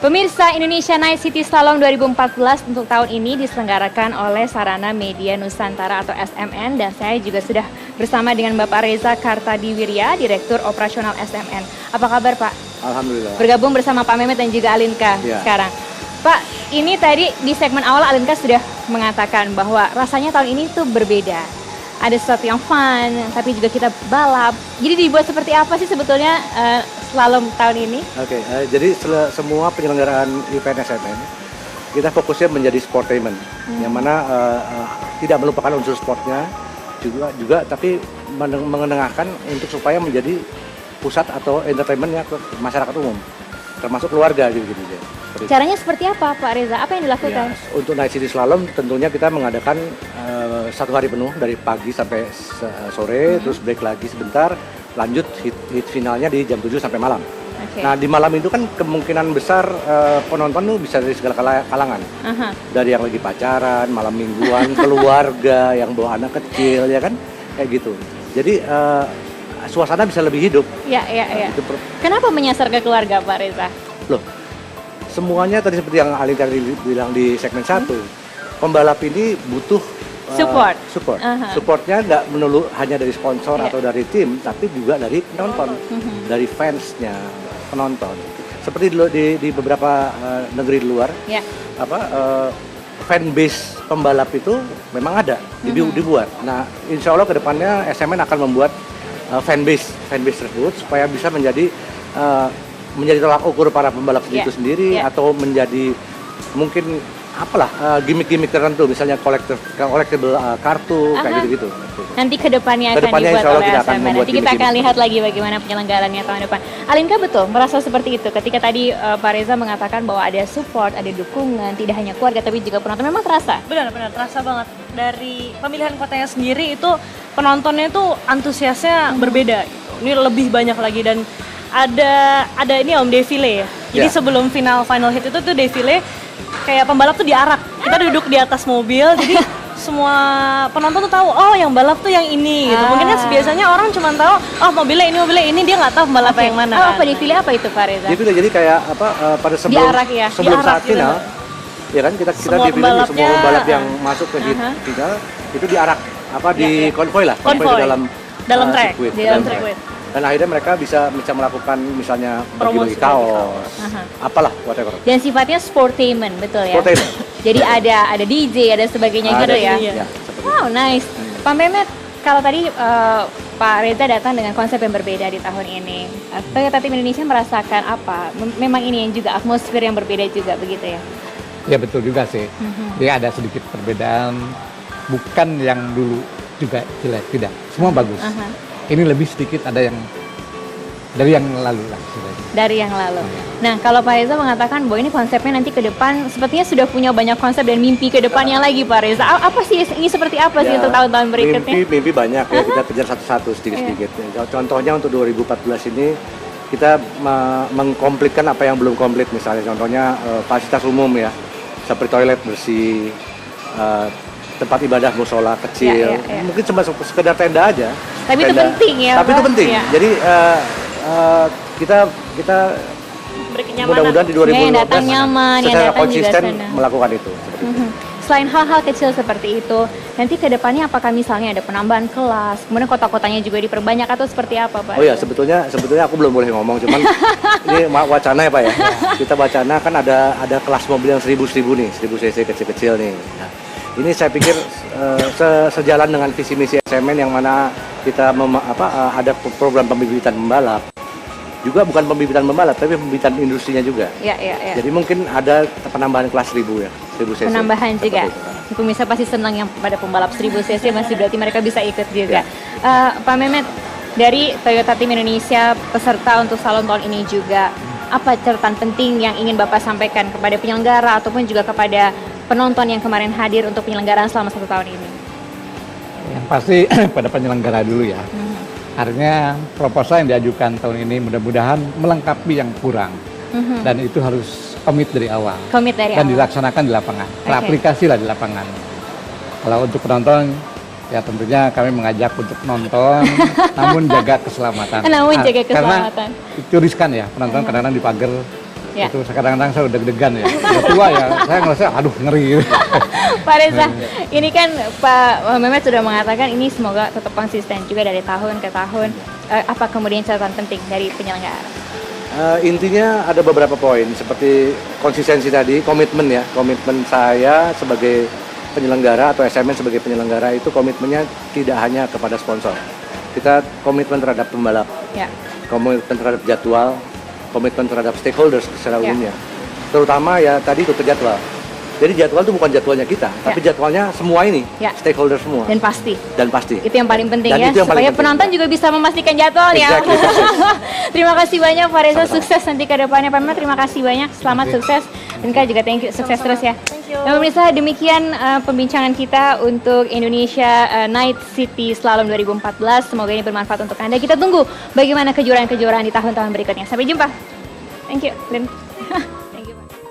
Pemirsa, Indonesia Night City Slalom 2014 untuk tahun ini diselenggarakan oleh Sarana Media Nusantara atau SMN, dan saya juga sudah bersama dengan Bapak Reza Kartadiwirya, Direktur Operasional SMN. Apa kabar Pak? Alhamdulillah. Bergabung bersama Pak Mehmet dan juga Alinka sekarang. Pak, ini tadi di segmen awal Alinka sudah mengatakan bahwa rasanya tahun ini tuh berbeda. Ada sesuatu yang fun, tapi juga kita balap. Jadi dibuat seperti apa sih sebetulnya slalom tahun ini? Oke, jadi semua penyelenggaraan event SMN kita fokusnya menjadi sportainment, yang mana tidak melupakan unsur sportnya juga tapi mengenengahkan untuk supaya menjadi pusat atau entertainmentnya ke masyarakat umum, termasuk keluarga gitu. Caranya seperti apa Pak Reza? Apa yang dilakukan? Ya, untuk Night City Slalom tentunya kita mengadakan 1 hari penuh dari pagi sampai sore, terus break lagi sebentar, lanjut hit finalnya di jam 7 sampai malam. Nah di malam itu kan kemungkinan besar penonton tuh bisa dari segala kalangan, dari yang lagi pacaran, malam mingguan, keluarga yang bawa anak kecil, ya kan, kayak gitu. Jadi suasana bisa lebih hidup. Ya. Kenapa menyasar ke keluarga Pak Reza? Loh, semuanya tadi seperti yang Ali tadi bilang di segmen 1, pembalap ini butuh support. Supportnya nggak melulu hanya dari sponsor atau dari tim, tapi juga dari penonton, dari fansnya penonton. Seperti di beberapa negeri di luar, fan base pembalap itu memang ada, dibuat. Nah, insya Allah kedepannya SMN akan membuat fan base tersebut supaya bisa menjadi tolak ukur para pembalap itu sendiri, atau menjadi mungkin gimmick-gimmick tertentu, misalnya collectible kartu kayak gitu-gitu. Nanti kedepannya akan dibuat oleh SMN. Nanti kita akan lihat lagi bagaimana penyelenggarannya tahun depan. Alinka betul merasa seperti itu ketika tadi Pak Reza mengatakan bahwa ada support, ada dukungan, tidak hanya keluarga tapi juga penonton. Memang terasa? Benar terasa banget. Dari pemilihan kotanya sendiri itu penontonnya itu antusiasnya berbeda gitu. Ini lebih banyak lagi, dan ada ini defile ya. Jadi sebelum final hit itu tuh defile, kayak pembalap tuh diarak. Kita duduk di atas mobil, jadi semua penonton tuh tahu, oh yang balap tuh yang ini gitu. Mungkin kan biasanya orang cuma tahu, oh mobilnya ini, dia nggak tahu pembalap yang mana. Apa defile apa itu Pak Reza? Defile jadi kayak pada sebelum saat final, ya kan kita defile semua pembalap yang masuk ke final itu diarak di konvoy dalam track. Dan akhirnya mereka bisa melakukan misalnya bagi-bagi kaos, whatever. Dan sifatnya sportainment, betul ya? Sportainment. Jadi ada DJ, ada sebagainya gitu ya? Wow, nice. Pak Mehmet, kalau tadi Pak Reza datang dengan konsep yang berbeda di tahun ini, Toyota Team Indonesia merasakan apa? Memang ini yang juga atmosfer yang berbeda juga, begitu ya? Ya betul juga sih. Jadi ada sedikit perbedaan, bukan yang dulu juga jelek, tidak. Semua bagus. Ini lebih sedikit ada yang dari yang lalu lah. Dari yang lalu. Nah, kalau Pak Reza mengatakan bahwa ini konsepnya nanti ke depan sepertinya sudah punya banyak konsep dan mimpi ke depannya lagi Pak Reza. Apa sih ini seperti apa sih untuk tahun-tahun berikutnya? Mimpi banyak ya, kita kejar satu-satu sedikit-sedikit. Contohnya untuk 2014 ini kita mengkomplitkan apa yang belum komplit, misalnya contohnya fasilitas umum ya, seperti toilet bersih, tempat ibadah musola kecil, mungkin cuma sekedar tenda aja. Tapi tenda, itu penting ya. Tapi itu penting. Jadi kita mudah-mudahan di 2015 nyaman, secara konsisten melakukan itu. Selain hal-hal kecil seperti itu, nanti ke depannya apakah misalnya ada penambahan kelas, kemudian kota-kotanya juga diperbanyak atau seperti apa Pak? Oh ya, sebetulnya aku belum boleh ngomong, cuman ini wacana ya Pak ya. Kita wacana kan ada kelas mobil yang 1000 nih, 1000 cc kecil-kecil nih. Nah, ini saya pikir sejalan dengan visi misi SMN yang mana kita ada program pembibitan pembalap. Juga bukan pembibitan pembalap, tapi pembibitan industrinya juga. Jadi mungkin ada penambahan kelas 1000 ya, 1000 cc. Penambahan juga. Pemirsa pasti senang yang pada pembalap 1000 cc, masih berarti mereka bisa ikut juga. Pak Mehmet, dari Toyota Team Indonesia peserta untuk Slalom tahun ini juga, apa catatan penting yang ingin Bapak sampaikan kepada penyelenggara ataupun juga kepada penonton yang kemarin hadir untuk penyelenggaraan selama 1 tahun ini? Yang pasti pada penyelenggara dulu ya. Artinya proposal yang diajukan tahun ini mudah-mudahan melengkapi yang kurang. Dan itu harus komit dari awal. Dan dilaksanakan di lapangan. Teraplikasi lah di lapangan. Kalau untuk penonton, ya tentunya kami mengajak untuk nonton, namun jaga keselamatan. Namun jaga keselamatan. Karena itu riskan ya, penonton kadang-kadang di pagar Ya. Itu kadang-kadang saya udah deg-degan ya. Udah tua ya, saya ngerasa aduh ngeri gitu. Pak Reza, ini kan Pak Mehmet sudah mengatakan ini semoga tetap konsisten juga dari tahun ke tahun. Apa kemudian catatan penting dari penyelenggara? Intinya ada beberapa poin seperti konsistensi tadi, komitmen ya, komitmen saya sebagai penyelenggara atau SMN sebagai penyelenggara itu komitmennya tidak hanya kepada sponsor. Kita komitmen terhadap pembalap, Ya. komitmen terhadap jadwal, komitmen terhadap stakeholders secara Ya. umumnya. Terutama ya tadi itu ke jadwal. Jadi jadwal itu bukan jadwalnya kita, tapi jadwalnya semua ini, Ya. stakeholder semua. Dan pasti. Dan pasti. Itu yang paling penting Dan ya, itu yang paling supaya penting. penonton juga bisa memastikan jadwalnya. Exactly, persis. Terima kasih banyak Pak Reza, Sama-sama. sukses nanti ke depannya Pak Mehmet, terima kasih banyak, selamat sukses. Dan Kak juga thank you, sukses terus ya. Thank you. Nah pemirsa, demikian pembincangan kita untuk Indonesia Night City Slalom 2014. Semoga ini bermanfaat untuk Anda. Kita tunggu bagaimana kejuaraan-kejuaraan di tahun-tahun berikutnya. Sampai jumpa. Thank you, Lin. Thank you, Pak.